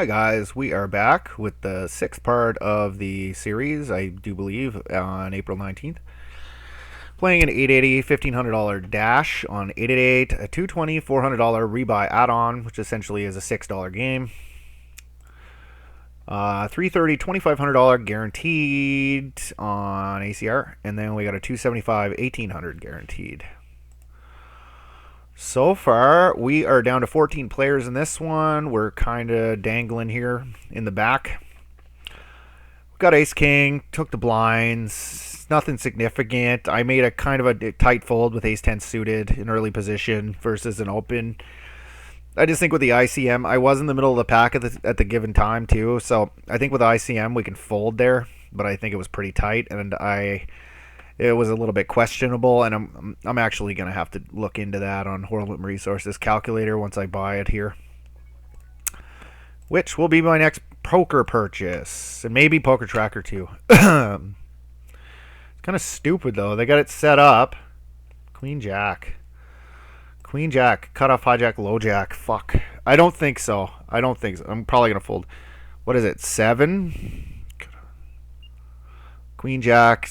Hi guys, we are back with the sixth part of the series, I do believe, on April 19th. Playing an 880 $1,500 dash on 888, a 220 $400 rebuy add-on, which essentially is a $6 game. 330 $2,500 guaranteed on ACR, and then we got a 275 $1,800 guaranteed. So far, we are down to 14 players in this one. We're kind of dangling here in the back. We got ace king, took the blinds, nothing significant. I made a kind of a tight fold with ace 10 suited in early position versus an open. I just think with the ICM, I was in the middle of the pack at the given time too. So I think with ICM we can fold there, but I think it was pretty tight, and it was a little bit questionable, and I'm actually going to have to look into that on Horlum Resources Calculator once I buy it here, which will be my next poker purchase, and maybe Poker Tracker too. It's kind of stupid though. They got it set up. Queen Jack, cutoff hijack, low jack. Fuck. I don't think so. I'm probably gonna fold. What is it? 7. Queen Jack.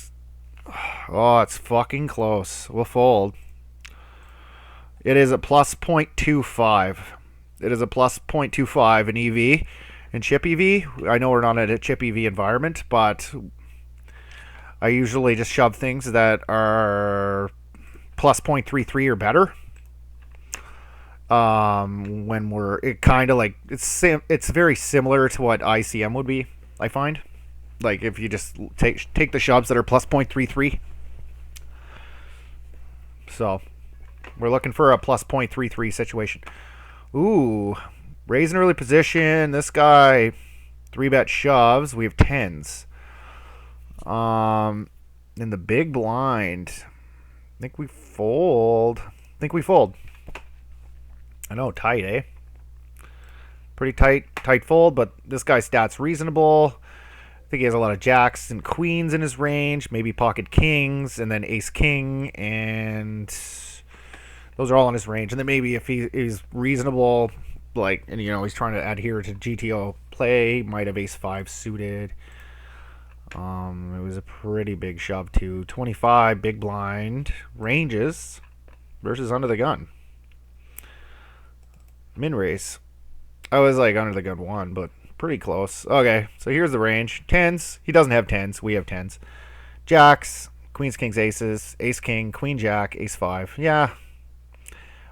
Oh, it's fucking close. We'll fold. It is a plus 0.25. It is a plus 0.25 in EV. In chip EV, I know we're not in a chip EV environment, but I usually just shove things that are plus 0.33 or better. When we're it kind of like it's very similar to what ICM would be, I find. Like if you just take the shoves that are plus 0.33. So we're looking for a plus 0.33 situation. Ooh, raise an early position. This guy 3-bet shoves. We have tens. In the big blind, I think we fold. I know, tight, eh? Pretty tight fold, but this guy's stats reasonable. I think he has a lot of jacks and queens in his range, maybe pocket kings, and then ace king, and those are all in his range. And then maybe if he's reasonable, like, and he's trying to adhere to GTO play, he might have ace 5 suited. It was a pretty big shove too. 25 big blind ranges versus under the gun. Min raise. I was like under the gun 1, but pretty close. Okay, so here's the range. Tens. He doesn't have tens. We have tens. Jacks, queens, kings, aces, ace, king, queen, jack, ace 5. Yeah.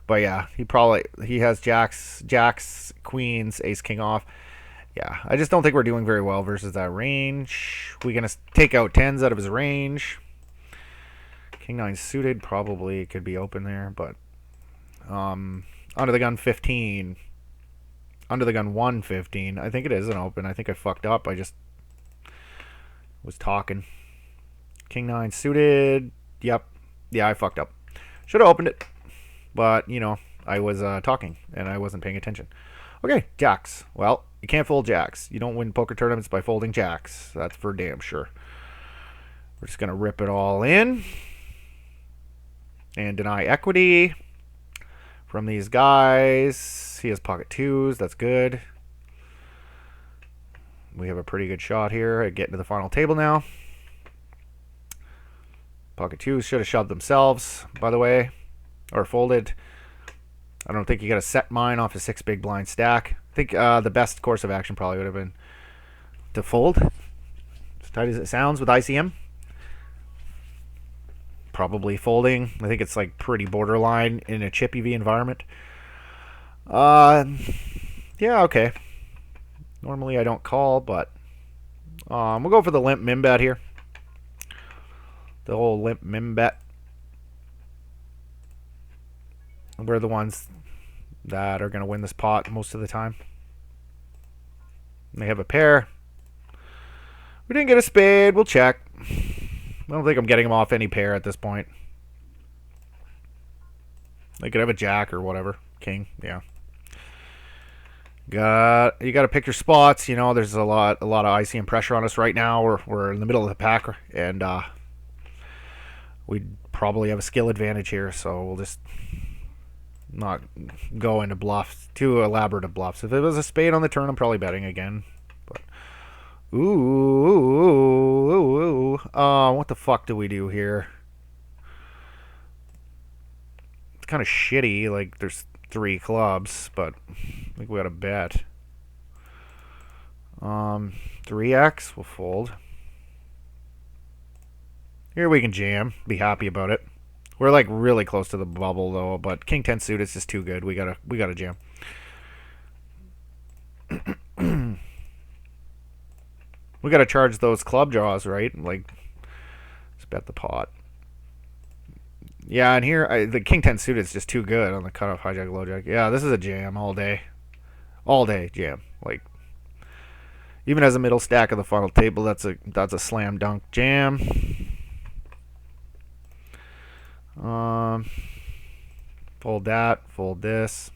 But yeah, he has jacks, queens, ace, king off. Yeah, I just don't think we're doing very well versus that range. We're going to take out tens out of his range. King 9 suited probably could be open there, but under the gun 15. Under the gun 115. I think it is an open. I think I fucked up. I just was talking. King 9 suited. Yep. Yeah, I fucked up. Should have opened it. But, I was talking and I wasn't paying attention. Okay, jacks. Well, you can't fold jacks. You don't win poker tournaments by folding jacks. That's for damn sure. We're just going to rip it all in and deny equity from these guys. He has pocket 2s. That's good. We have a pretty good shot here at getting to the final table now. Pocket 2s should have shoved themselves, by the way, or folded. I don't think you got a set mine off a 6 big blind stack. I think the best course of action probably would have been to fold. As tight as it sounds with ICM. Probably folding. I think it's like pretty borderline in a chip EV environment. Yeah, okay. Normally I don't call, but we'll go for the limp min bet here. The whole limp min bet. We're the ones that are going to win this pot most of the time. They have a pair. We didn't get a spade. We'll check. I don't think I'm getting them off any pair at this point. They could have a jack or whatever. King, yeah. You got to pick your spots. There's a lot of ICM pressure on us right now. We're in the middle of the pack, and we probably have a skill advantage here. So we'll just not go into bluffs, too elaborate bluffs. If it was a spade on the turn, I'm probably betting again. But what the fuck do we do here? It's kind of shitty. Like there's 3 clubs, but I think we got to bet. 3x, we'll fold. Here we can jam. Be happy about it. We're like really close to the bubble though, but King 10 suited is just too good. We gotta jam. We gotta charge those club draws, right? Like, let's bet the pot. Yeah, and here the King 10 suited is just too good on the cutoff hijack low jack. Yeah, this is a jam all day. All day jam. Like, even as a middle stack of the final table, that's a slam dunk jam. Fold that, fold this.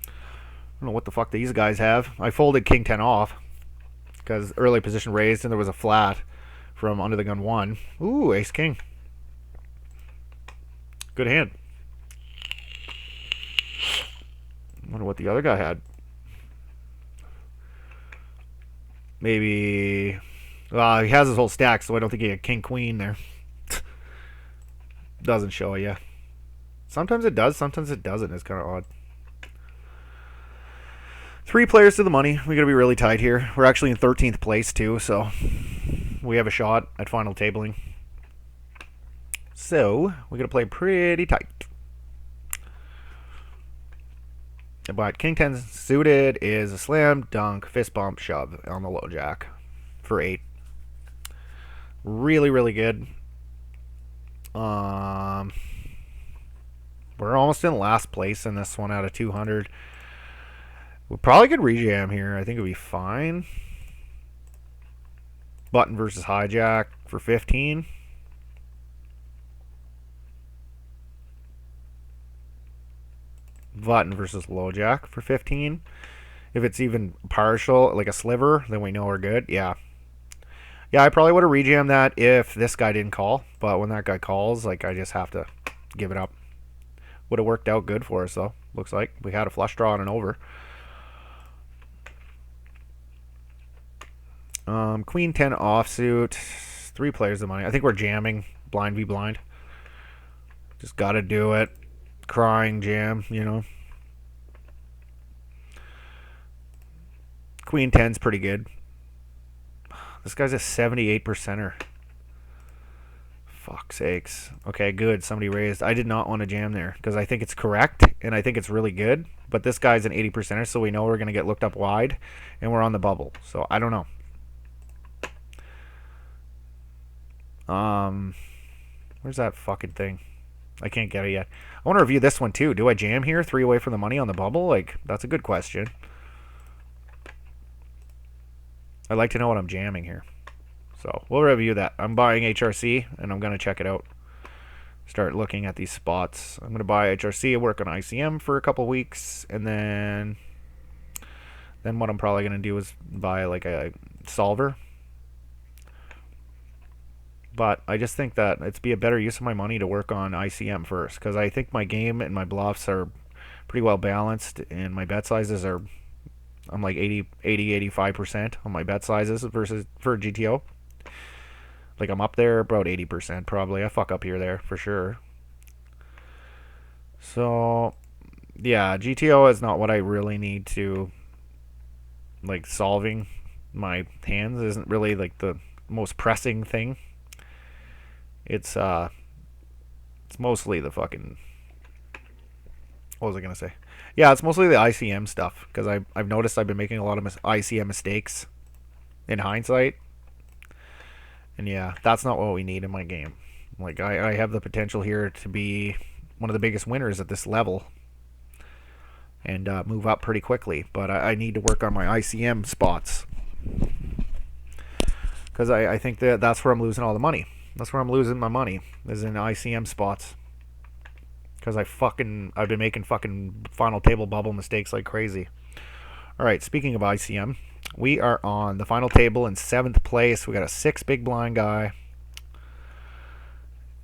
I don't know what the fuck these guys have. I folded King 10 off because early position raised and there was a flat from under the gun 1. Ooh, ace king. Good hand. I wonder what the other guy had. Maybe. He has his whole stack, so I don't think he had king queen there. Doesn't show you. Sometimes it does, sometimes it doesn't. It's kind of odd. 3 players to the money. We got to be really tight here. We're actually in 13th place too, so we have a shot at final tabling. So we got to play pretty tight. But King 10 suited is a slam dunk fist bump shove on the low jack for 8. Really, really good. We're almost in last place in this one out of 200. We probably could rejam here. I think it'd be fine. Button versus hijack for 15. Button versus low jack for 15. If it's even partial, like a sliver, then we know we're good. Yeah. Yeah, I probably would have rejammed that if this guy didn't call. But when that guy calls, like, I just have to give it up. Would have worked out good for us, though. Looks like we had a flush draw and an over. Queen 10 offsuit. 3 players of money. I think we're jamming blind v blind. Just got to do it. Crying jam, you know. Queen 10's pretty good. This guy's a 78%er. Fuck sakes. Okay, good. Somebody raised. I did not want to jam there because I think it's correct and I think it's really good. But this guy's an 80%er, so we know we're going to get looked up wide and we're on the bubble. So I don't know. Where's that fucking thing? I can't get it yet. I want to review this one too. Do I jam here? 3 away from the money on the bubble? Like, that's a good question. I'd like to know what I'm jamming here. So we'll review that. I'm buying HRC and I'm going to check it out. Start looking at these spots. I'm going to buy HRC and work on ICM for a couple weeks. And then what I'm probably going to do is buy like a solver. But I just think that it'd be a better use of my money to work on ICM first. Because I think my game and my bluffs are pretty well balanced. And my bet sizes are... I'm like 85% on my bet sizes versus for GTO. Like I'm up there about 80% probably. I fuck up here there for sure. So yeah, GTO is not what I really need to like solving my hands isn't really like the most pressing thing. It's mostly the fucking what was I gonna say? Yeah, it's mostly the ICM stuff because I've noticed I've been making a lot of ICM mistakes in hindsight. And yeah, that's not what we need in my game. Like I have the potential here to be one of the biggest winners at this level and move up pretty quickly. But I need to work on my ICM spots because I think that's where I'm losing all the money. That's where I'm losing my money is in ICM spots. Because I've been making fucking final table bubble mistakes like crazy. Alright, speaking of ICM, we are on the final table in 7th place. We got a 6 big blind guy.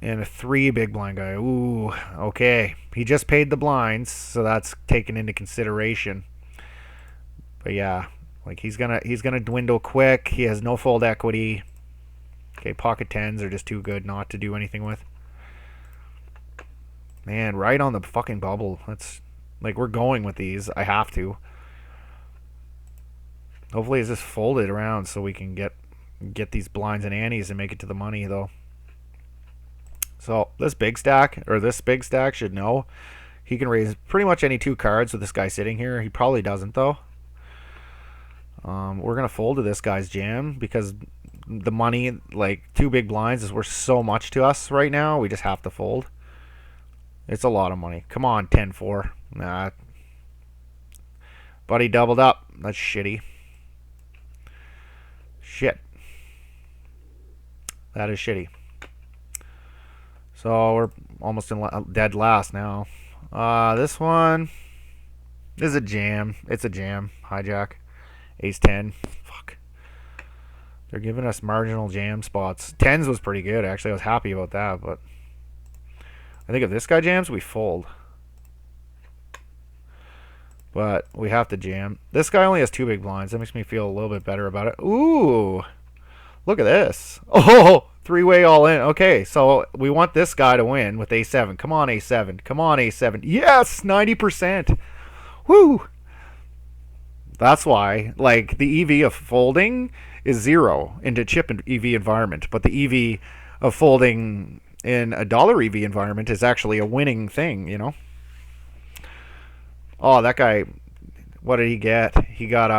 and a 3 big blind guy. Ooh, okay. He just paid the blinds, so that's taken into consideration. But yeah, like he's gonna dwindle quick. He has no fold equity. Okay, pocket tens are just too good not to do anything with. Man, right on the fucking bubble. That's like we're going with these. I have to. Hopefully it's just folded around so we can get these blinds and antes and make it to the money though. So this big stack should know he can raise pretty much any 2 cards with this guy sitting here. He probably doesn't though. We're gonna fold to this guy's jam because the money, like 2 big blinds, is worth so much to us right now. We just have to fold. It's a lot of money. Come on, 10-4. Nah. Buddy doubled up. That's shitty. Shit. That is shitty. So we're almost in dead last now. This one is a jam. It's a jam. Hijack. Ace 10. Fuck. They're giving us marginal jam spots. Tens was pretty good, actually. I was happy about that, but I think if this guy jams, we fold. But we have to jam. This guy only has 2 big blinds. That makes me feel a little bit better about it. Ooh. Look at this. Oh, 3-way all in. Okay, so we want this guy to win with A7. Come on, A7. Come on, A7. Yes, 90%. Woo. That's why, like, the EV of folding is 0 into chip and EV environment, but the EV of folding in a dollar EV environment is actually a winning thing, you know? Oh, that guy, what did he get? He got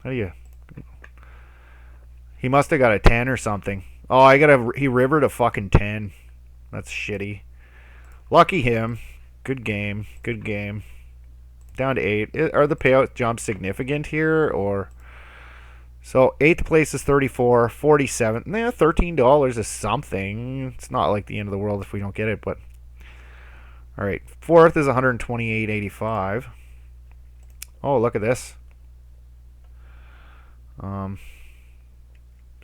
how do you? He must have got a 10 or something. Oh, he rivered a fucking 10. That's shitty. Lucky him. Good game. Good game. Down to 8. Are the payout jumps significant here, or? So 8th place is 34, 47. Nah, $13 is something. It's not like the end of the world if we don't get it, but all right. 4th is 128.85. Oh, look at this.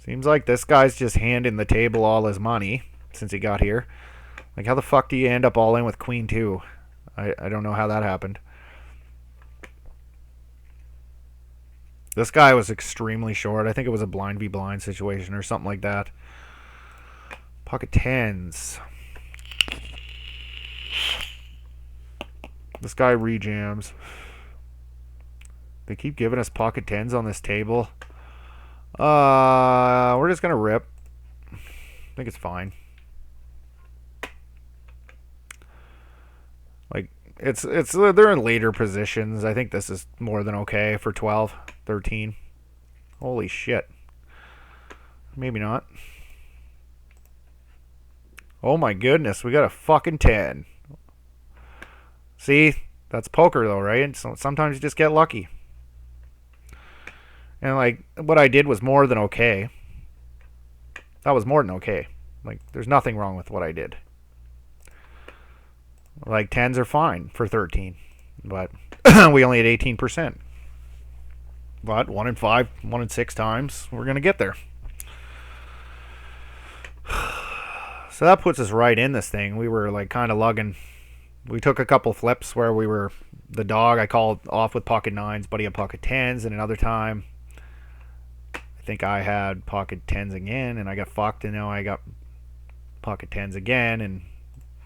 Seems like this guy's just handing the table all his money since he got here. Like, how the fuck do you end up all in with Queen 2? I don't know how that happened. This guy was extremely short. I think it was a blind v blind situation or something like that. Pocket tens. This guy rejams. They keep giving us pocket tens on this table. We're just gonna rip. I think it's fine. Like, they're in later positions. I think this is more than okay for 12, 13. Holy shit. Maybe not. Oh my goodness, we got a fucking 10. See, that's poker though, right? So sometimes you just get lucky. And like, what I did was more than okay. That was more than okay. Like, there's nothing wrong with what I did. Like, 10s are fine for 13. But we only had 18%. But 1 in 5, 1 in 6 times, we're going to get there. So that puts us right in this thing. We were like kind of lugging. We took a couple flips where we were the dog. I called off with pocket 9s, buddy had pocket 10s, and another time I think I had pocket 10s again, and I got fucked, and now I got pocket 10s again and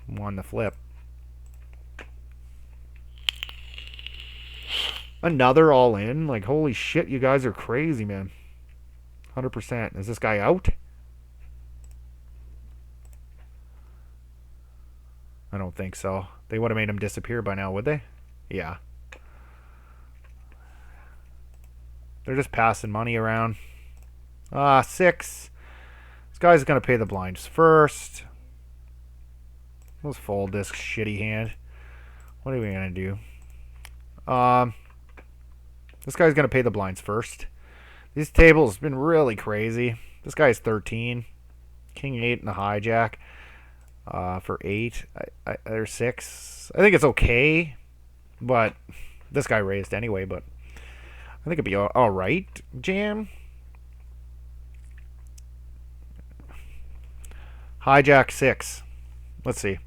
won the flip. Another all in? Like, holy shit, you guys are crazy, man. 100%. Is this guy out? I don't think so. They would have made him disappear by now, would they? Yeah. They're just passing money around. 6. This guy's going to pay the blinds first. Let's fold this shitty hand. What are we going to do? This guy's going to pay the blinds first. These tables have been really crazy. This guy's 13. King 8 and the hijack. For 8. Or 6. I think it's okay. But this guy raised anyway, but I think it'd be alright. Jam. Hijack 6. Let's see.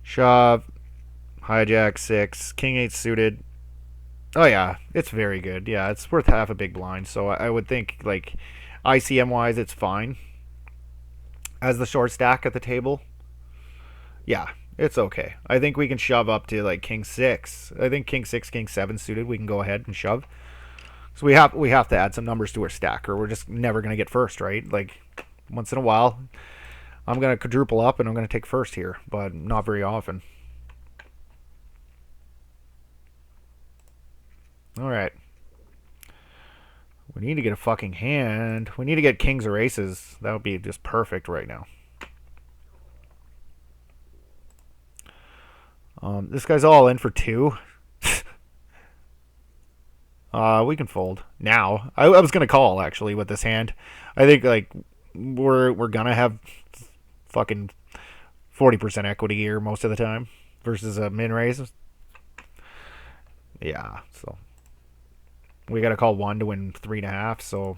Shove. Hijack 6. King 8 suited. Oh, yeah. It's very good. Yeah, it's worth half a big blind. So I would think, like, ICM-wise, it's fine. As the short stack at the table, yeah, it's okay. I think we can shove up to, like, King 6. I think King 6, King 7 suited. We can go ahead and shove. So we have to add some numbers to our stack, or we're just never going to get first, right? Like, once in a while, I'm going to quadruple up and I'm going to take first here, but not very often. All right. We need to get a fucking hand. We need to get kings or aces. That would be just perfect right now. This guy's all in for 2. We can fold now. I was gonna call actually with this hand. I think like we're gonna have fucking 40% equity here most of the time versus a min raise. Yeah, so we got to call 1 to win 3.5. So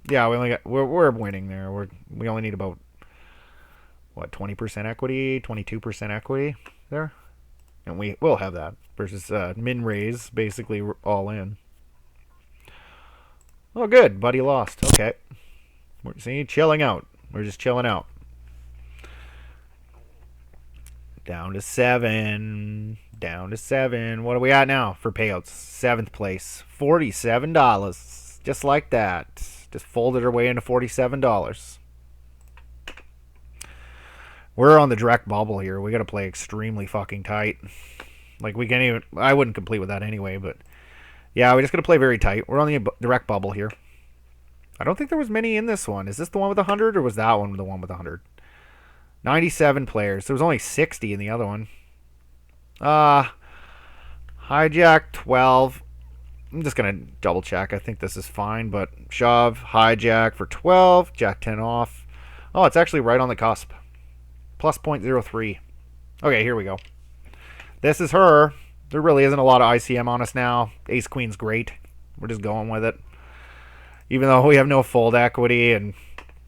yeah, we're winning there. We only need about what 20% equity, 22% equity there, and we will have that versus min raise basically all in. Oh, good. Buddy lost. Okay. See, chilling out. We're just chilling out. Down to 7. Down to 7. What are we at now for payouts? 7th place. $47. Just like that. Just folded our way into $47. We're on the direct bubble here. We got to play extremely fucking tight. Like, we can't even... I wouldn't complete with that anyway, but... Yeah, we just got to play very tight. We're on the direct bubble here. I don't think there was many in this one. Is this the one with 100 or was that one the one with 100? 97 players. There was only 60 in the other one. Hijack 12. I'm just going to double check. I think this is fine, but shove, hijack for 12, jack 10 off. Oh, it's actually right on the cusp. Plus 0.03. Okay, here we go. This is her. There really isn't a lot of ICM on us now. Ace Queen's great. We're just going with it. Even though we have no fold equity and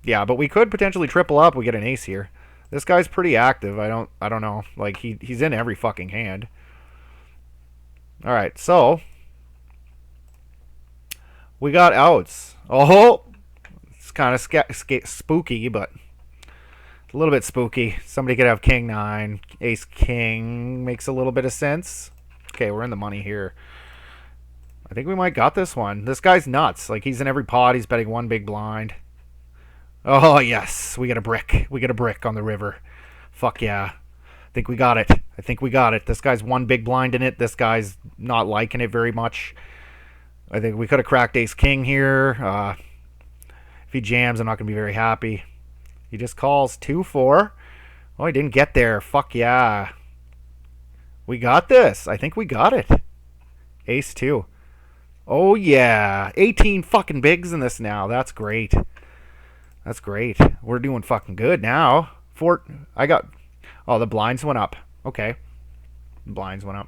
yeah, but we could potentially triple up. We get an ace here. This guy's pretty active. I don't know. Like he's in every fucking hand. All right, so we got outs. Oh, it's kind of spooky, but a little bit spooky. Somebody could have king 9, ace king makes a little bit of sense. Okay, we're in the money here. I think we might got this one. This guy's nuts. Like, he's in every pot. He's betting 1 big blind. Oh, yes. We got a brick. We got a brick on the river. Fuck yeah. I think we got it. I think we got it. This guy's 1 big blind in it. This guy's not liking it very much. I think we could have cracked ace king here. If he jams, I'm not going to be very happy. He just calls 2-4. Oh, he didn't get there. Fuck yeah. We got this. I think we got it. Ace 2. Oh, yeah. 18 fucking bigs in this now. That's great. That's great. We're doing fucking good now. Oh, the blinds went up. Okay. Blinds went up.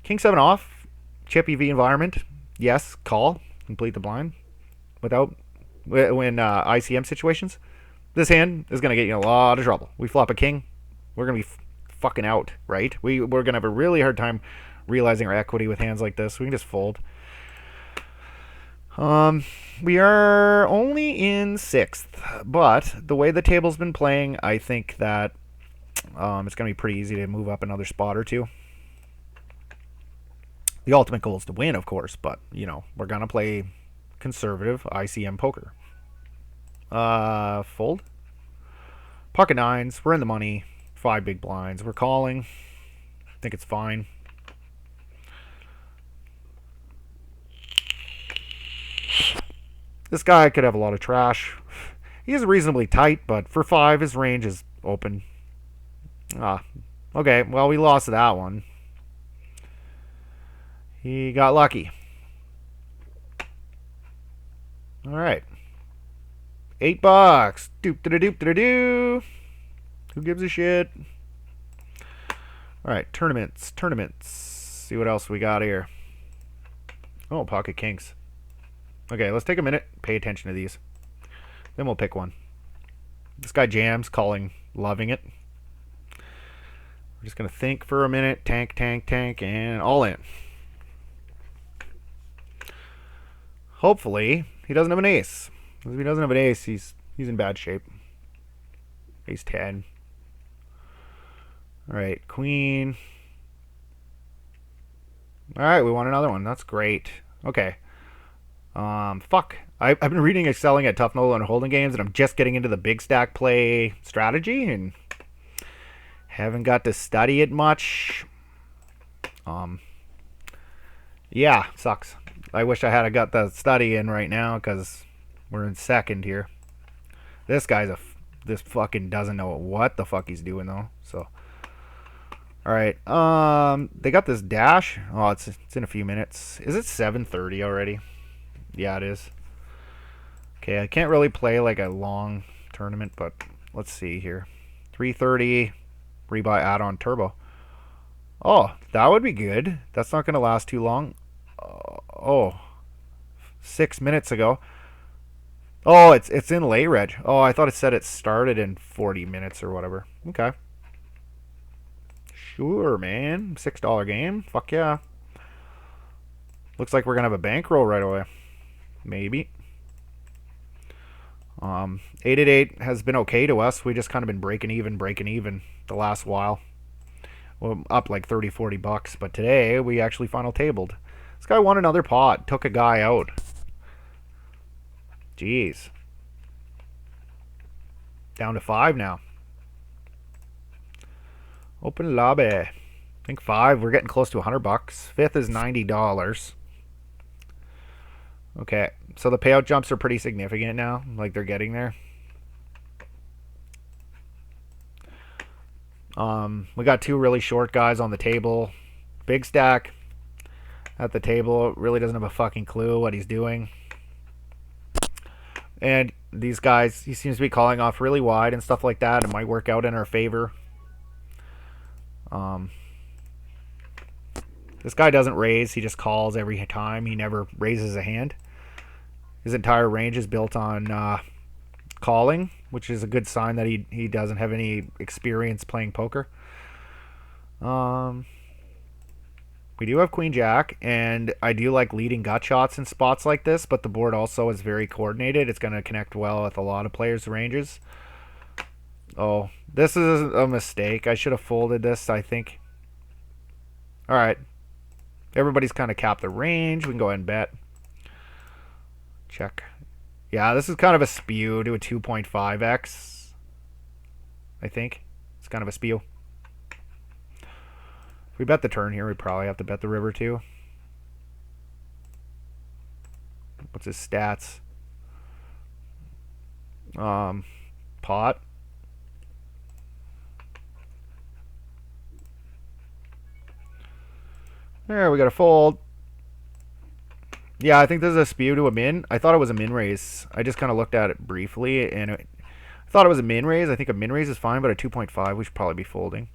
King 7 off. Chip EV environment. Yes. Call. Complete the blind. When ICM situations. This hand is going to get you in a lot of trouble. We flop a king. We're going to be fucking out, right? We're going to have a really hard time realizing our equity with hands like this. We can just fold. We are only in 6th, but the way the table's been playing, I think that it's going to be pretty easy to move up another spot or 2. The ultimate goal is to win, of course, but, you know, we're going to play conservative ICM poker. Fold. Pocket 9s. We're in the money. 5 big blinds. We're calling. I think it's fine. This guy could have a lot of trash. He is reasonably tight, but for 5, his range is open. Okay. Well, we lost that one. He got lucky. All right. $8. Doop-da-da-doop-da-da-doo. Who gives a shit? All right. Tournaments. See what else we got here. Oh, pocket kings. Okay, let's take a minute. Pay attention to these. Then we'll pick one. This guy jams, calling, loving it. We're just going to think for a minute. Tank, tank, tank, and all in. Hopefully, he doesn't have an ace. If he doesn't have an ace, he's in bad shape. Ace 10. All right, queen. All right, we won another one. That's great. Okay. Fuck. I've been reading excelling at tough no and holding games, and I'm just getting into the big stack play strategy, and haven't got to study it much. Yeah, sucks. I wish I had got the study in right now because we're in second here. This guy's this fucking doesn't know what the fuck he's doing though. So, all right. They got this dash. Oh, it's in a few minutes. Is it 7:30 already? Yeah, it is. Okay, I can't really play like a long tournament, but let's see here. 3:30 rebuy add-on turbo. Oh, that would be good. That's not going to last too long. Oh, 6 minutes ago. Oh, it's in lay reg. Oh, I thought it said it started in 40 minutes or whatever. Okay. Sure, man. $6 game. Fuck yeah. Looks like we're going to have a bankroll right away. Maybe. 888 has been okay to us. We just kind of been breaking even the last while. Well, up like 30, 40 bucks. But today, we actually final tabled. This guy won another pot. Took a guy out. Jeez. Down to 5 now. Open lobby. I think 5. We're getting close to 100 bucks. 5th is $90. Okay. So the payout jumps are pretty significant now. Like they're getting there. We got 2 really short guys on the table. Big stack at the table really doesn't have a fucking clue what he's doing. And these guys, he seems to be calling off really wide and stuff like that. It might work out in our favor. This guy doesn't raise. He just calls every time. He never raises a hand. His entire range is built on calling, which is a good sign that he doesn't have any experience playing poker. We do have Queen Jack, and I do like leading gut shots in spots like this, but the board also is very coordinated. It's going to connect well with a lot of players' ranges. Oh, this is a mistake. I should have folded this, I think. All right. Everybody's kind of capped the range. We can go ahead and bet. Check. Yeah, this is kind of a spew to a 2.5x. I think. It's kind of a spew. If we bet the turn here, we probably have to bet the river too. What's his stats? Pot. There, we got a fold. Yeah, I think this is a spew to a min. I thought it was a min raise. I just kind of looked at it briefly, and I thought it was a min raise. I think a min raise is fine, but a 2.5 we should probably be folding.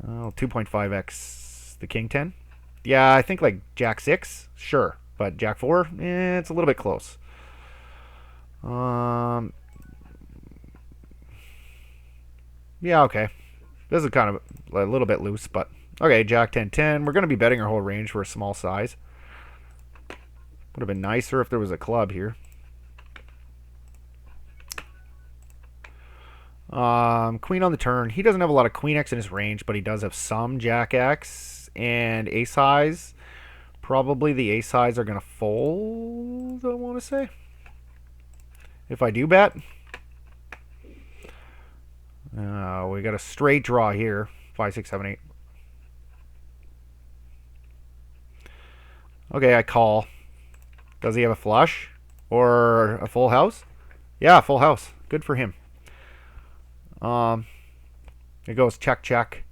2.5x the king 10. Yeah, I think like jack 6, sure, but jack 4, it's a little bit close. Yeah, okay. This is kind of a little bit loose, but okay, jack 10 10. We're going to be betting our whole range for a small size. Would have been nicer if there was a club here. Queen on the turn. He doesn't have a lot of queen X in his range, but he does have some jack X and ace highs. Probably the ace highs are going to fold, I want to say. If I do bet. We got a straight draw here. 5, 6, 7, 8. Okay, I call. Does he have a flush? Or a full house? Yeah, full house. Good for him. It goes check, check.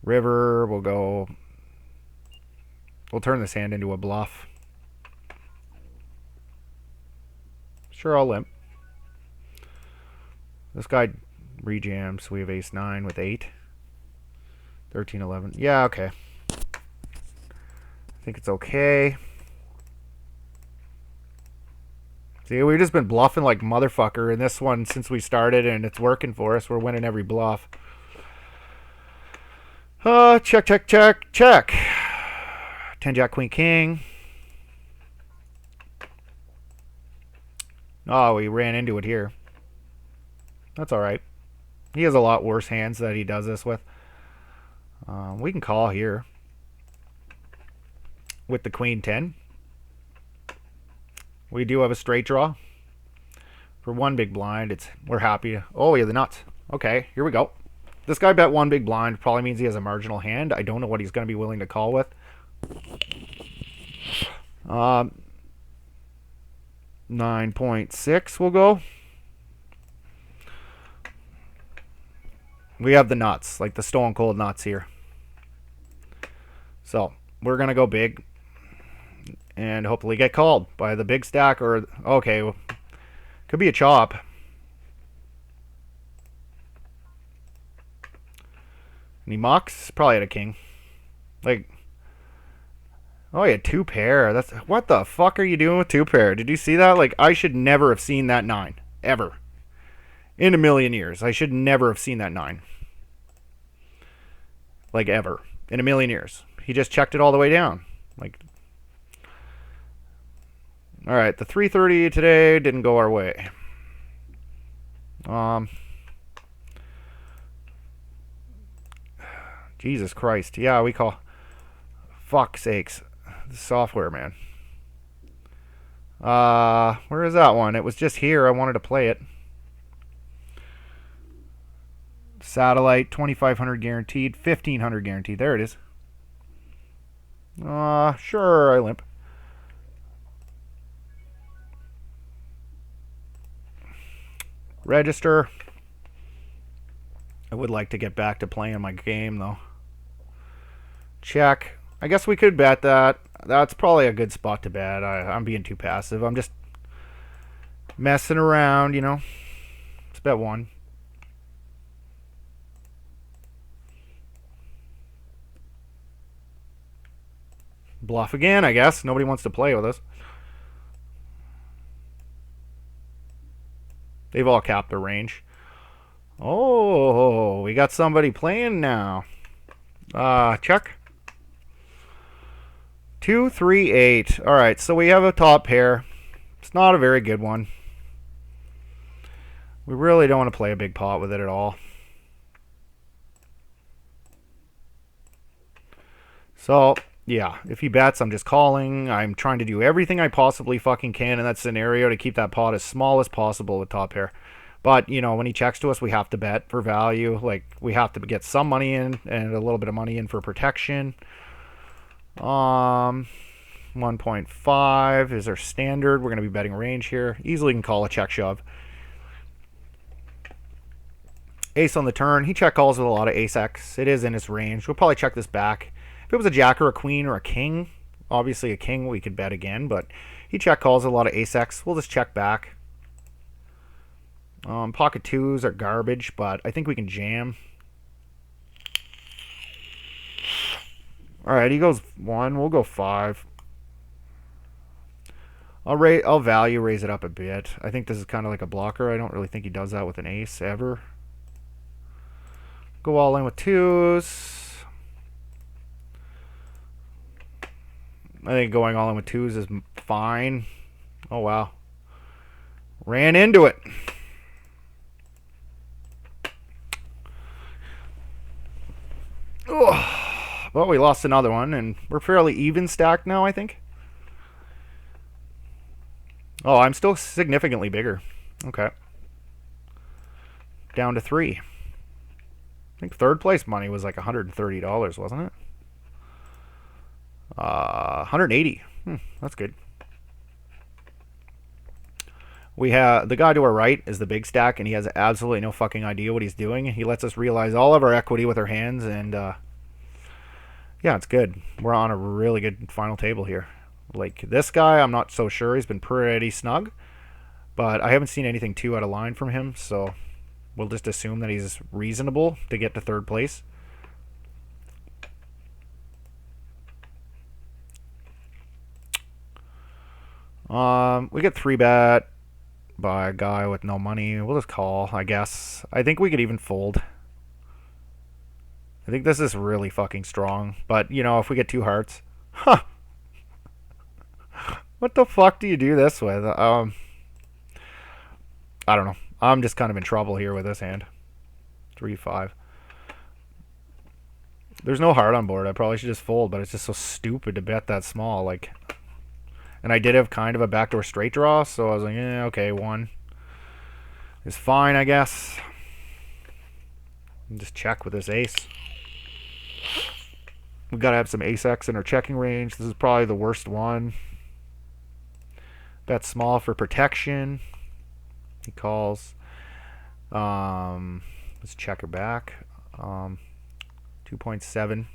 River will go. We'll turn this hand into a bluff. Sure, I'll limp. This guy rejams, so we have ace 9 with 8. 13, 11. Yeah, okay. I think it's okay. See, we've just been bluffing like motherfucker in this one since we started, and it's working for us. We're winning every bluff. Check, check, check, check. 10 Jack Queen King. Oh, we ran into it here. That's alright. He has a lot worse hands that he does this with. We can call here with the Queen 10. We do have a straight draw. For one big blind, we're happy. Oh, yeah, the nuts. Okay, here we go. This guy bet one big blind. Probably means he has a marginal hand. I don't know what he's going to be willing to call with. 9.6 we'll go. We have the nuts, like the stone cold nuts here. So we're going to go big and hopefully get called by the big stack or, okay, well, could be a chop. And he mucks, probably had a king. Like, oh, he had two pair. That's, what the fuck are you doing with two pair? Did you see that? Like, I should never have seen that 9. Ever. In a million years. I should never have seen that 9. Like, ever. In a million years. He just checked it all the way down. Like, alright, the 330 today didn't go our way. Jesus Christ. Yeah, we call... Fuck sakes. The software, man. Where is that one? It was just here. I wanted to play it. Satellite, 2,500 guaranteed, 1,500 guaranteed. There it is. Sure, I limp. Register. I would like to get back to playing my game, though. Check. I guess we could bet that. That's probably a good spot to bet. I'm being too passive. I'm just messing around, you know. Let's bet one. Bluff again, I guess. Nobody wants to play with us. They've all capped their range. Oh, we got somebody playing now. Check. 2, 3, 8. All right, so we have a top pair. It's not a very good one. We really don't want to play a big pot with it at all. So, yeah, if he bets, I'm just calling. I'm trying to do everything I possibly fucking can in that scenario to keep that pot as small as possible with top pair. But, you know, when he checks to us, we have to bet for value. Like, we have to get some money in and a little bit of money in for protection. 1.5 is our standard. We're going to be betting range here. Easily can call a check shove. Ace on the turn. He check calls with a lot of ace X. It is in his range. We'll probably check this back. If it was a jack or a queen or a king, obviously a king we could bet again, but he check calls with a lot of ace X. We'll just check back. Pocket twos are garbage, but I think we can jam. Alright, he goes 1. We'll go 5. I'll value raise it up a bit. I think this is kind of like a blocker. I don't really think he does that with an ace ever. Go all in with twos. I think going all in with twos is fine. Oh, wow. Ran into it. Oh. Well, we lost another one, and we're fairly even stacked now, I think. Oh, I'm still significantly bigger. Okay. Down to 3. I think third place money was like $130, wasn't it? 180. That's good. We have the guy to our right is the big stack, and he has absolutely no fucking idea what he's doing. He lets us realize all of our equity with our hands, and yeah, it's good. We're on a really good final table here. Like this guy, I'm not so sure. He's been pretty snug, but I haven't seen anything too out of line from him, so we'll just assume that he's reasonable to get to third place. We get 3-bet. by a guy with no money. We'll just call, I guess. I think we could even fold. I think this is really fucking strong. But, you know, if we get 2 hearts. Huh. What the fuck do you do this with? I don't know. I'm just kind of in trouble here with this hand. 3-5. There's no heart on board. I probably should just fold, but it's just so stupid to bet that small. Like, and I did have kind of a backdoor straight draw, so I was like, okay, 1 is fine, I guess. And just check with this ace. We've got to have some ace-x in our checking range. This is probably the worst one. Bet small for protection. He calls. Let's check her back. 2.7.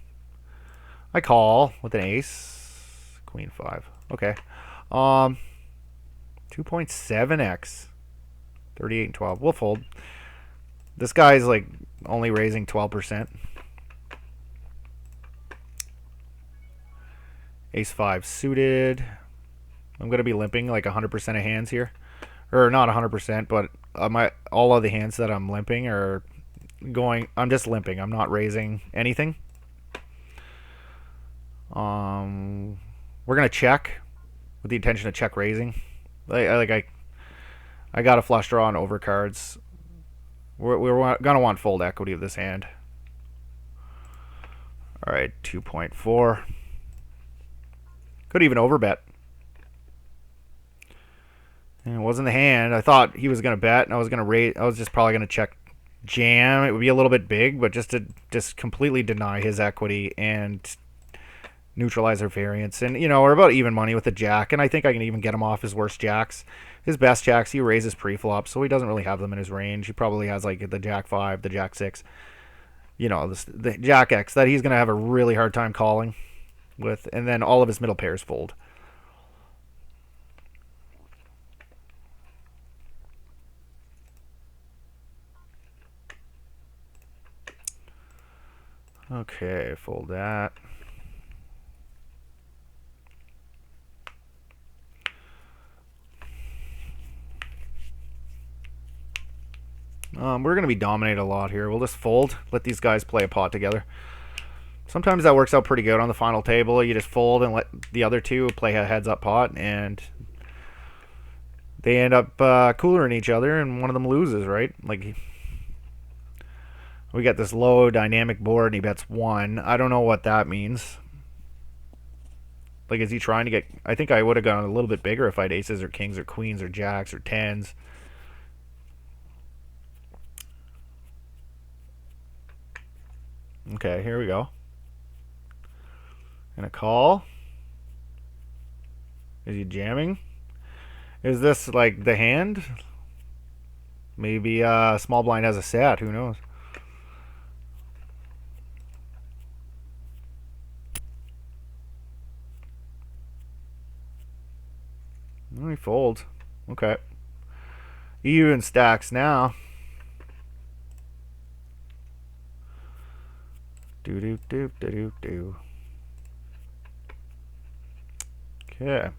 I call with an ace. Queen 5. Okay. 2.7x. 38 and 12. We'll fold. This guy's like only raising 12%. Ace 5 suited. I'm going to be limping like 100% of hands here. Or not 100%, but all of the hands that I'm limping are going... I'm just limping. I'm not raising anything. We're going to check with the intention of check raising. I got a flush draw on overcards. We're going to want fold equity of this hand. All right, 2.4. Could even overbet. And it wasn't the hand. I thought he was going to bet, and I was going to raise. I was just probably going to check jam. It would be a little bit big, but just to completely deny his equity and neutralize our variance. And, you know, we're about even money with the jack, and I think I can even get him off his worst jacks. His best jacks, he raises pre-flop, so he doesn't really have them in his range. He probably has, like, the jack 5, the jack 6, you know, the jack X that he's going to have a really hard time calling with, and then all of his middle pairs fold. Okay, fold that. We're going to be dominated a lot here. We'll just fold. Let these guys play a pot together. Sometimes that works out pretty good on the final table. You just fold and let the other two play a heads-up pot, and they end up coolering each other, and one of them loses, right? Like, we got this low dynamic board, and he bets 1. I don't know what that means. Like, is he trying to get... I think I would have gone a little bit bigger if I had aces or kings or queens or jacks or tens. Okay, here we go. And a call. Is he jamming? Is this like the hand? Maybe small blind has a set. Who knows? Let me fold. Okay. Even stacks now. Do. Okay.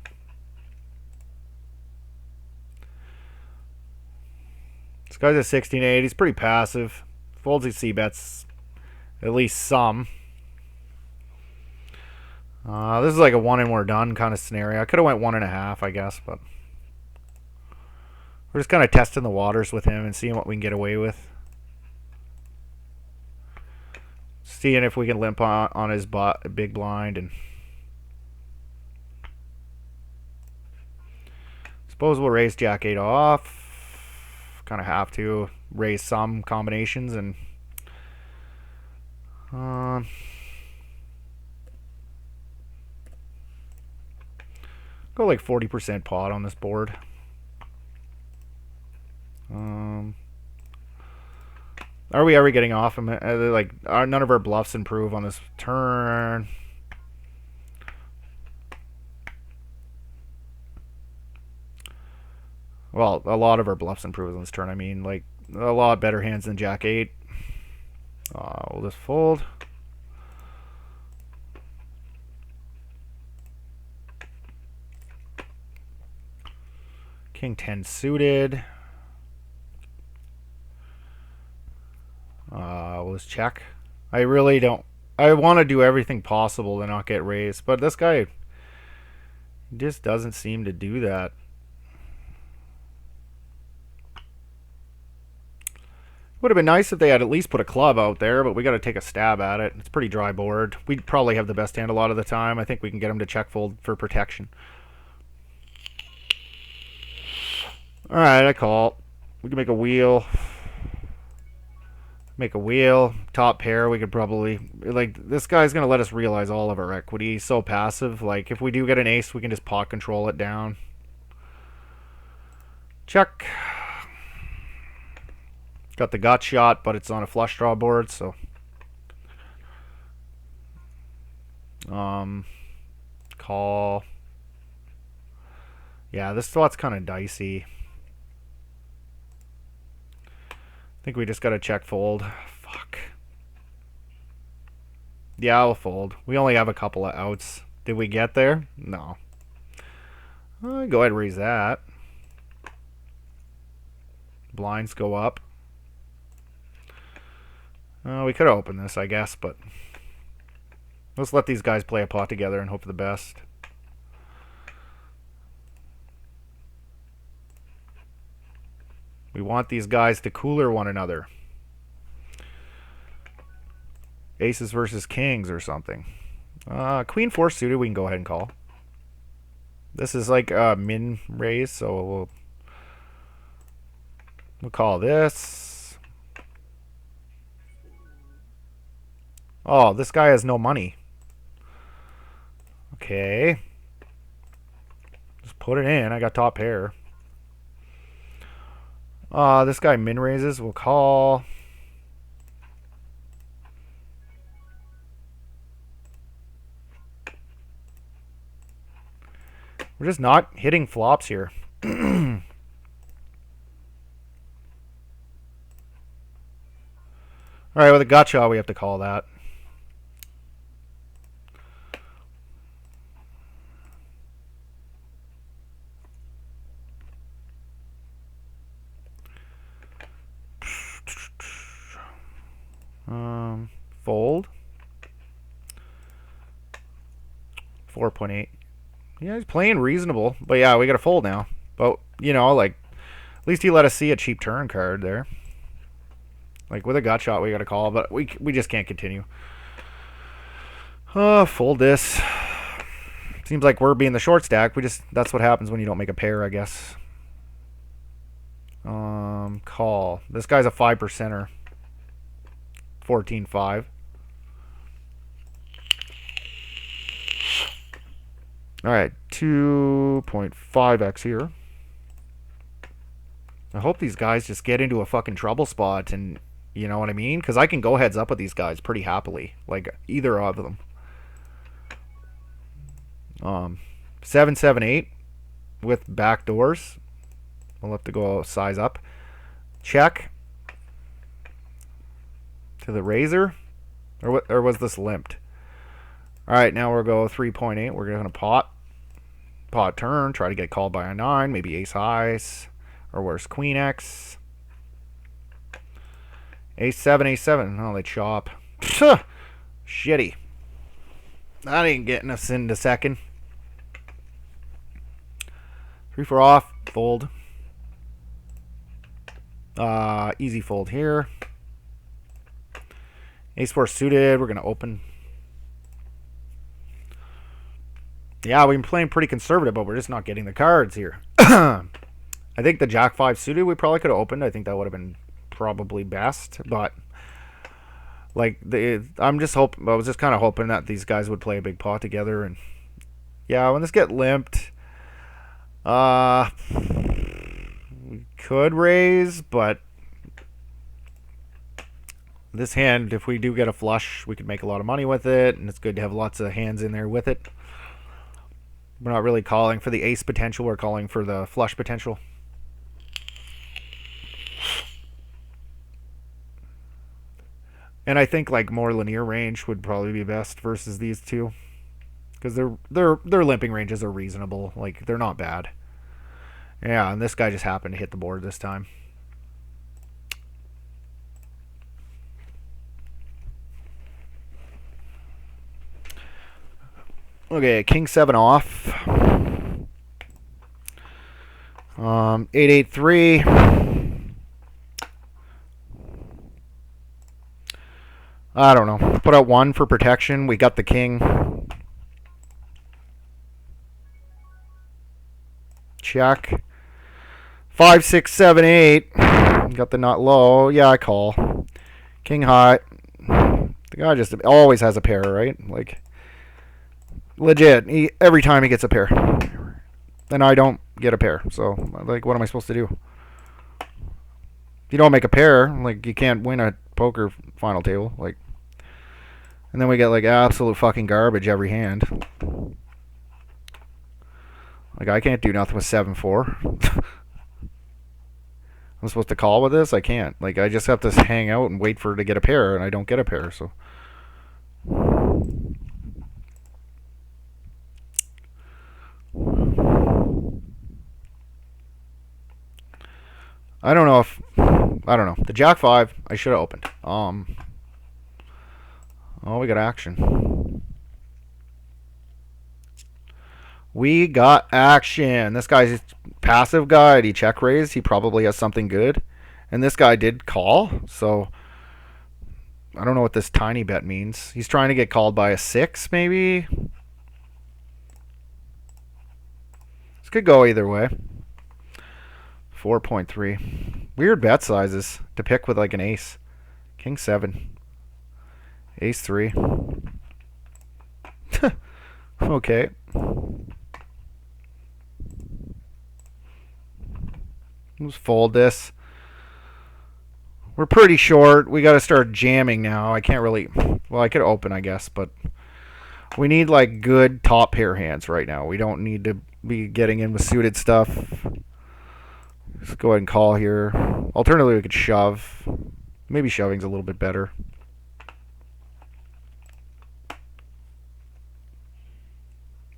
This guy's a 16-8. He's pretty passive. Folds his C-bets at least some. This is like a 1 and we're done kind of scenario. I could have went 1.5, I guess, but we're just kind of testing the waters with him and seeing what we can get away with. Seeing if we can limp on his big blind, and suppose we'll raise Jack 8 off. Kind of have to raise some combinations and go like 40% pot on this board. Are we ever getting off him? None of our bluffs improve on this turn. Well, a lot of our bluffs improve on this turn. I mean, like, a lot better hands than Jack 8. We'll just fold. King 10 suited. We'll just check. I really don't. I want to do everything possible to not get raised, but this guy just doesn't seem to do that. Would have been nice if they had at least put a club out there, but we got to take a stab at it. It's pretty dry board. We'd probably have the best hand a lot of the time. I think we can get him to check fold for protection. Alright, I call. We can make a wheel. Make a wheel. Top pair, we could probably... Like, this guy's going to let us realize all of our equity. He's so passive. Like, if we do get an ace, we can just pot control it down. Check. Got the gut shot, but it's on a flush draw board, so... Call. Yeah, this spot's kind of dicey. I think we just gotta check fold. Fuck. Yeah, I'll fold. We only have a couple of outs. Did we get there? No. Go ahead and raise that. Blinds go up. We could have opened this, I guess, but let's let these guys play a pot together and hope for the best. We want these guys to cooler one another. Aces versus kings or something. Queen 4 suited, we can go ahead and call. This is like a min raise, so we'll call this. Oh, this guy has no money. Okay. Just put it in. I got top pair. This guy min raises. We'll call. We're just not hitting flops here. Alright, with a gut shot, we have to call that. Fold. 4.8. Yeah, he's playing reasonable. But yeah, we got to fold now. But, you know, like, at least he let us see a cheap turn card there. Like, with a gut shot, we got to call. But we just can't continue. Fold this. Seems like we're being the short stack. That's what happens when you don't make a pair, I guess. Call. This guy's a 5%er. 14.5. Alright, 2.5x here. I hope these guys just get into a fucking trouble spot and, you know what I mean? Because I can go heads up with these guys pretty happily. Like, either of them. 7-7-8 with back doors. We'll have to go size up. Check. To the razor. Or was this limped? Alright, now we'll go 3.8. We're going to pot. Pot turn. Try to get called by a 9. Maybe ace highs. Or worse, queen X. Ace 7, ace 7. Oh, they chop. Shitty. That ain't getting us into second. 3-4 off. Fold. Easy fold here. Ace 4 suited. We're going to open. Yeah, we've been playing pretty conservative, but we're just not getting the cards here. I think the Jack 5 suited we probably could have opened. I think that would have been probably best. But, like, I was just kind of hoping that these guys would play a big pot together. And, yeah, when this get limped, we could raise, but this hand, if we do get a flush, we could make a lot of money with it. And it's good to have lots of hands in there with it. We're not really calling for the ace potential. We're calling for the flush potential. And I think like more linear range would probably be best versus these two, because their limping ranges are reasonable. Like, they're not bad. Yeah, and this guy just happened to hit the board this time. Okay, king 7 off. 883. I don't know. Put out 1 for protection. We got the king. Check. 5, 6, 7, 8. Got the nut low. Yeah, I call. King high. The guy just always has a pair, right? Like, legit. Every time he gets a pair. And I don't get a pair. So, like, what am I supposed to do? If you don't make a pair, like, you can't win a poker final table. Like, and then we get, like, absolute fucking garbage every hand. Like, I can't do nothing with 7-4. I'm supposed to call with this? I can't. Like, I just have to hang out and wait for it to get a pair, and I don't get a pair, so. I don't know. The Jack 5, I should have opened. Oh, we got action. We got action. This guy's passive guy. He check raised. He probably has something good. And this guy did call. So I don't know what this tiny bet means. He's trying to get called by a 6, maybe. This could go either way. 4.3. Weird bet sizes to pick with like an ace. King 7. Ace 3. Okay. Let's fold this. We're pretty short. We got to start jamming now. I can't really... Well, I could open, I guess, but... We need, like, good top pair hands right now. We don't need to be getting in with suited stuff. Let's go ahead and call here. Alternatively, we could shove. Maybe shoving's a little bit better.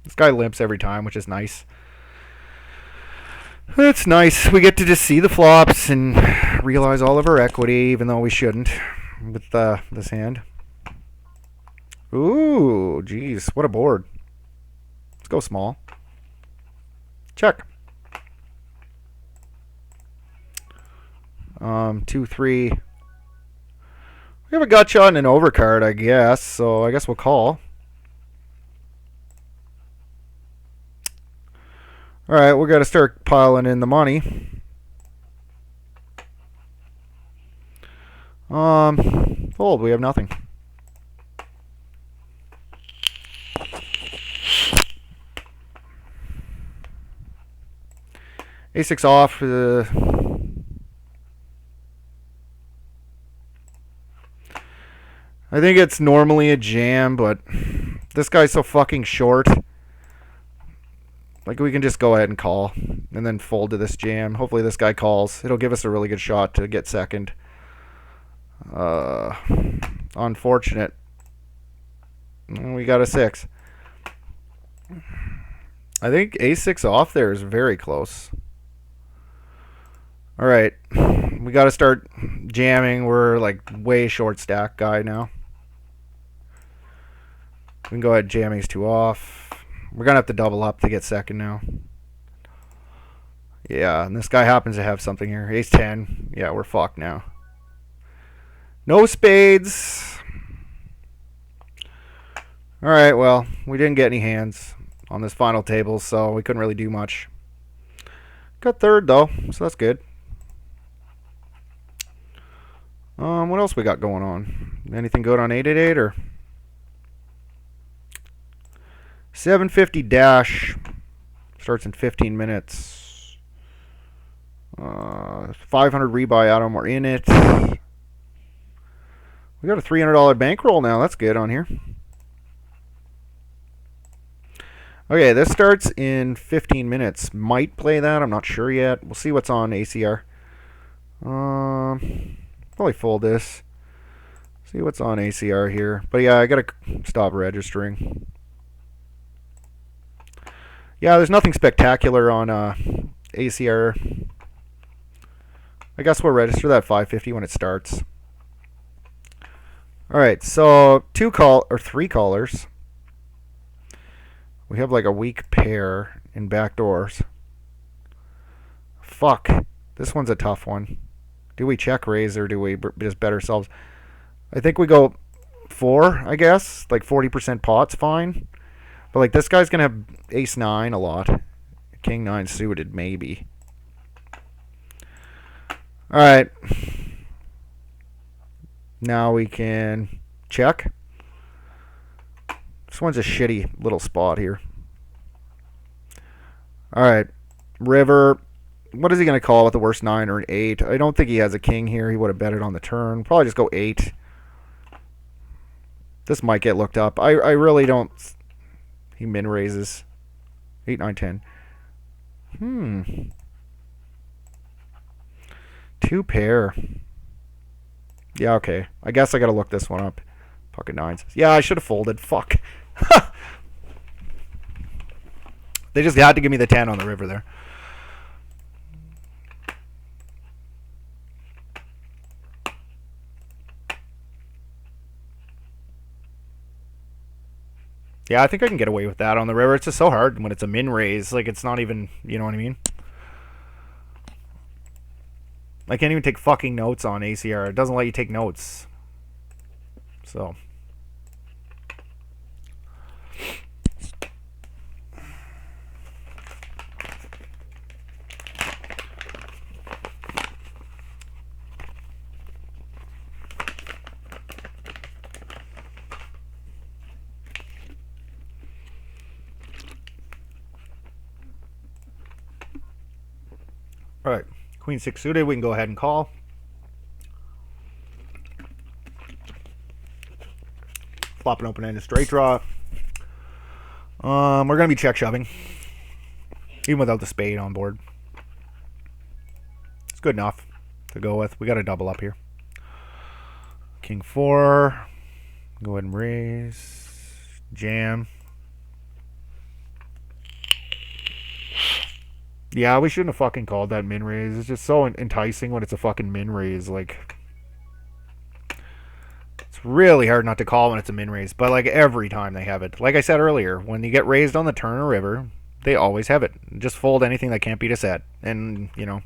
This guy limps every time, which is nice. It's nice. We get to just see the flops and realize all of our equity, even though we shouldn't with this hand. Ooh, geez. What a board. Let's go small. Check. 2, 3. We have a gut shot and an overcard, I guess. So I guess we'll call. All right, we got to start piling in the money. Fold. We have nothing. A6 off. I think it's normally a jam, but this guy's so fucking short. Like, we can just go ahead and call and then fold to this jam. Hopefully this guy calls. It'll give us a really good shot to get second. Unfortunate. We got a 6. I think A6 off there is very close. All right. We got to start jamming. We're like way short stack guy now. We can go ahead and jam Ace2 off. We're going to have to double up to get second now. Yeah, and this guy happens to have something here. Ace 10. Yeah, we're fucked now. No spades. All right, well, we didn't get any hands on this final table, so we couldn't really do much. Got third, though, so that's good. What else we got going on? Anything good on 888 or 750 dash starts in 15 minutes. 500 rebuy out 'em. We're in it. We got a $300 bankroll now. That's good on here. Okay, this starts in 15 minutes. Might play that. I'm not sure yet. We'll see what's on ACR. Probably fold this. See what's on ACR here. But yeah, I gotta stop registering. Yeah, there's nothing spectacular on ACR. I guess we'll register that 550 when it starts. All right, so three callers. We have like a weak pair in backdoors. Fuck. This one's a tough one. Do we check raise or do we just bet ourselves? I think we go 4, I guess. Like 40% pot's fine. But like this guy's going to have ace 9 a lot. King 9 suited, maybe. All right. Now we can check. This one's a shitty little spot here. All right. River. What is he going to call with the worst 9 or an 8? I don't think he has a king here. He would have betted on the turn. Probably just go 8. This might get looked up. I really don't. He min raises. 8, 9, 10. 2 pair. Yeah, okay. I guess I got to look this one up. Pocket 9s. Yeah, I should have folded. Fuck. They just had to give me the 10 on the river there. Yeah, I think I can get away with that on the river. It's just so hard when it's a min raise. Like, it's not even, you know what I mean? I can't even take fucking notes on ACR. It doesn't let you take notes. So. All right. Queen 6 suited. We can go ahead and call. Flop an open-ended straight draw. We're going to be check shoving. Even without the spade on board. It's good enough to go with. We got a double up here. King 4. Go ahead and raise. Jam. Yeah, we shouldn't have fucking called that min raise. It's just so enticing when it's a fucking min raise. Like, it's really hard not to call when it's a min raise. But like every time they have it, like I said earlier, when you get raised on the turn or river, they always have it. Just fold anything that can't beat a set, and you know,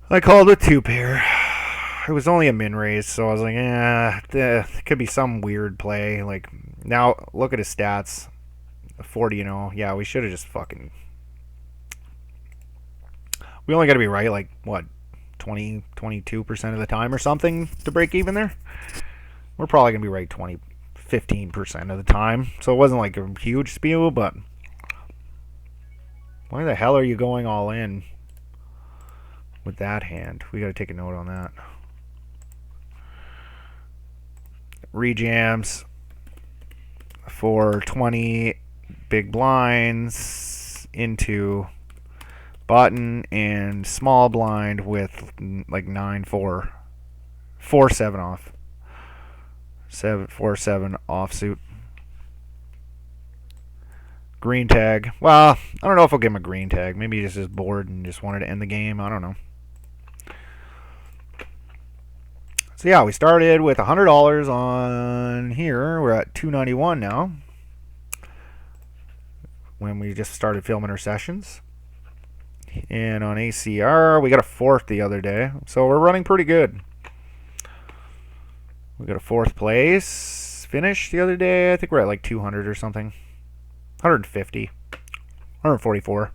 I called it 2 pair. It was only a min raise, so I was like, it could be some weird play. Like now, look at his stats, 40-0. Yeah, we should have just fucking. We only got to be right, like, what, 20, 22% of the time or something to break even there? We're probably going to be right 15% of the time. So it wasn't like a huge spew, but why the hell are you going all in with that hand? We got to take a note on that. Rejams for 20 big blinds into button and small blind with like 9-4, 4-7 off, 4-7 offsuit. Green tag. Well, I don't know if I'll give him a green tag. Maybe he's just bored and just wanted to end the game. I don't know. So yeah, we started with $100 on here. We're at $291 now. When we just started filming our sessions. And on ACR, we got a 4th the other day. So we're running pretty good. We got a 4th place finish the other day. I think we're at like 200 or something. 150. 144.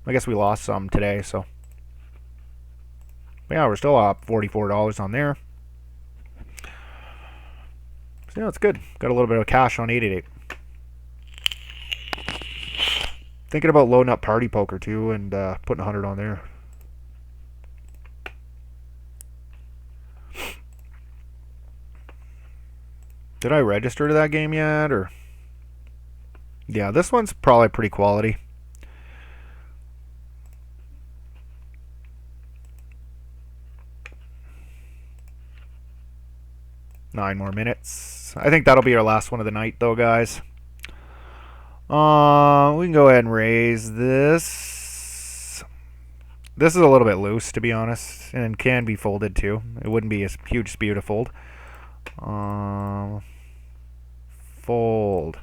I guess we lost some today, so. But yeah, we're still up $44 on there. So yeah, it's good. Got a little bit of cash on 888. Thinking about loading up party poker too and putting 100 on there. Did I register to that game yet? Or yeah, this one's probably pretty quality. Nine more minutes. I think that'll be our last one of the night though, guys. We can go ahead and raise this. This is a little bit loose, to be honest, and can be folded too. It wouldn't be a huge spew to fold. Fold.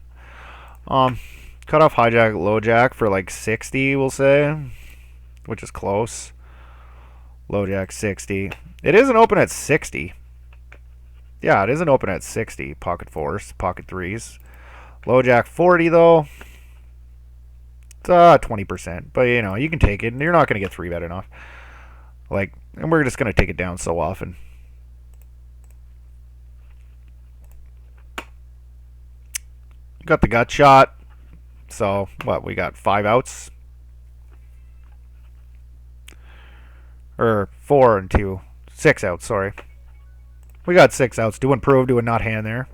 Cut off hijack, low jack for like 60, we'll say, which is close. Low jack 60. It isn't open at 60. Yeah, it isn't open at 60. Pocket fours, pocket threes. Low jack 40 though. It's 20%, but you know you can take it, and you're not gonna get 3-bet enough. Like, and we're just gonna take it down so often. Got the gut shot. So what? We got 5 outs, or 4 and 2, 6 outs. Sorry, we got 6 outs. Do improve, do a nut hand there.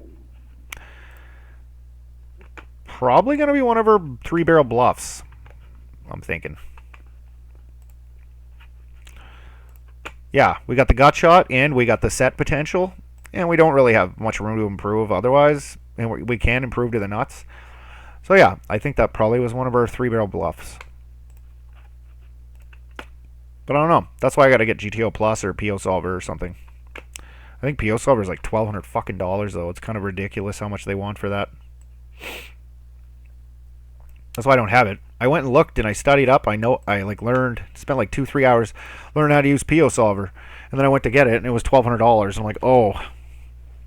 Probably going to be one of our 3-barrel bluffs, I'm thinking. Yeah, we got the gut shot, and we got the set potential, and we don't really have much room to improve otherwise, and we can improve to the nuts. So yeah, I think that probably was one of our 3-barrel bluffs. But I don't know. That's why I got to get GTO Plus or PO Solver or something. I think PO Solver is like $1,200 fucking dollars though. It's kind of ridiculous how much they want for that. That's why I don't have it. I went and looked and I studied up. I learned, spent like 2-3 hours learning how to use PO Solver, and then I went to get it and it was $1,200. I'm like, oh,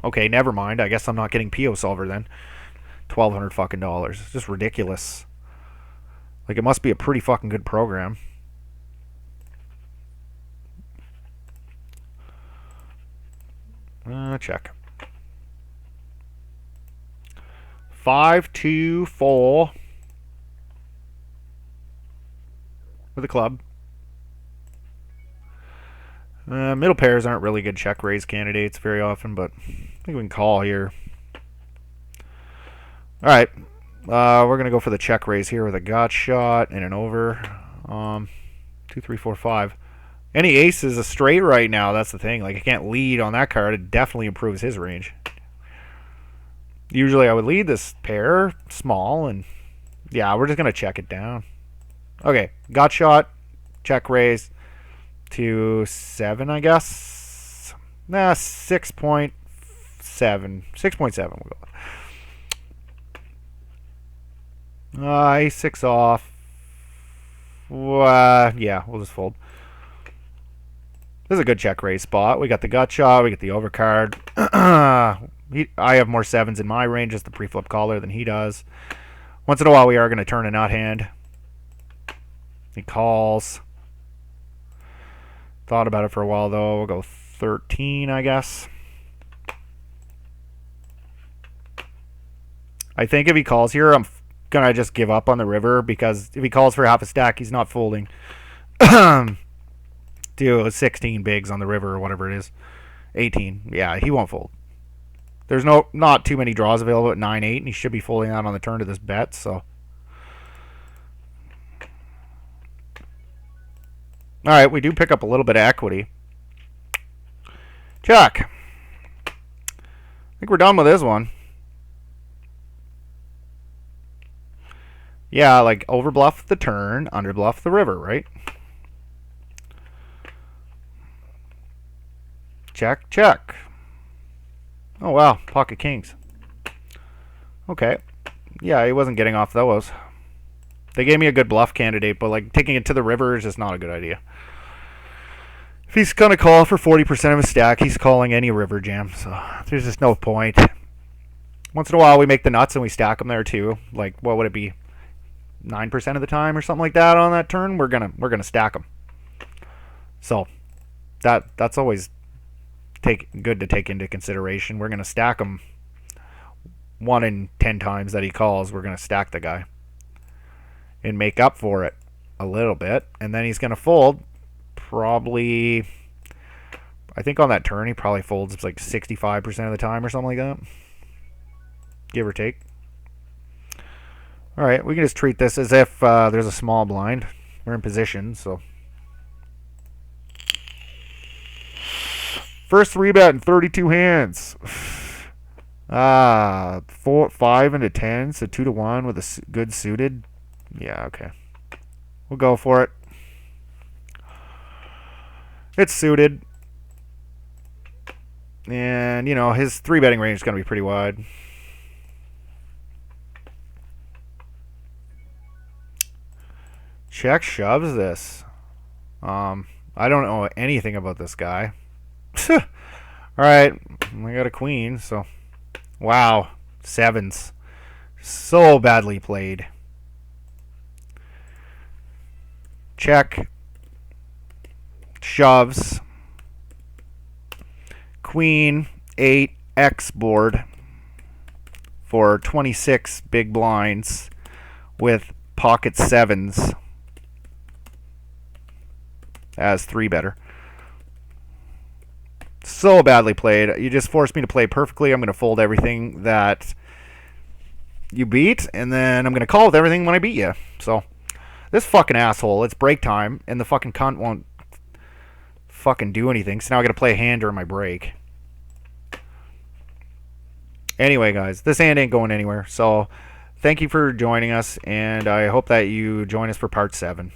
okay, never mind. I guess I'm not getting PO Solver then. $1,200 fucking dollars. It's just ridiculous. Like, it must be a pretty fucking good program. Check. 5, 2, 4. With a club. Middle pairs aren't really good check raise candidates very often, but I think we can call here. All right, we're gonna go for the check raise here with a gut shot and an over. 2, 3, 4, 5. Any ace is a straight right now. That's the thing. Like, I can't lead on that card. It definitely improves his range. Usually I would lead this pair small, and yeah, we're just gonna check it down. Okay, gut shot, check raise to 7, I guess. Nah, 6.7. 6.7 we'll go with. A6 off. Yeah, we'll just fold. This is a good check raise spot. We got the gut shot, we get the overcard. I have more 7s in my range as the pre-flip caller than he does. Once in a while we are going to turn a nut hand. He calls. Thought about it for a while though. We'll go 13, I guess. I think if he calls here, I'm gonna just give up on the river, because if he calls for half a stack, he's not folding. Do 16 bigs on the river or whatever it is. 18. Yeah, he won't fold. There's not too many draws available at 9-8, and he should be folding out on the turn to this bet, so. All right, we do pick up a little bit of equity. Check. I think we're done with this one. Yeah, like overbluff the turn, underbluff the river, right? Check, check. Oh, wow, pocket kings. Okay. Yeah, he wasn't getting off those. They gave me a good bluff candidate, but like taking it to the river is just not a good idea. If he's going to call for 40% of his stack, he's calling any river jam, so there's just no point. Once in a while we make the nuts and we stack them there too. Like, what would it be? 9% of the time or something like that on that turn, we're gonna stack them. So that's always good to take into consideration. We're gonna stack them 1 in 10 times that he calls. We're gonna stack the guy and make up for it a little bit, and then he's gonna fold probably. I think on that turn he probably folds like 65% of the time or something like that, give or take. All right, we can just treat this as if there's a small blind. We're in position, so. First 3-bet in 32 hands. 4, 5 into 10, so 2 to 1 with a good suited. Yeah, okay. We'll go for it. It's suited. And, you know, his 3-betting range is going to be pretty wide. Check shoves this. I don't know anything about this guy. Alright, I got a queen, so. Wow. Sevens. So badly played. Check. Shoves. Queen 8 X board for 26 big blinds with pocket sevens as 3-better. So badly played. You just forced me to play perfectly. I'm going to fold everything that you beat, and then I'm going to call with everything when I beat you. So, this fucking asshole, it's break time, and the fucking cunt won't fucking do anything. So now I got to play a hand during my break. Anyway, guys, this hand ain't going anywhere. So, thank you for joining us, and I hope that you join us for part 7.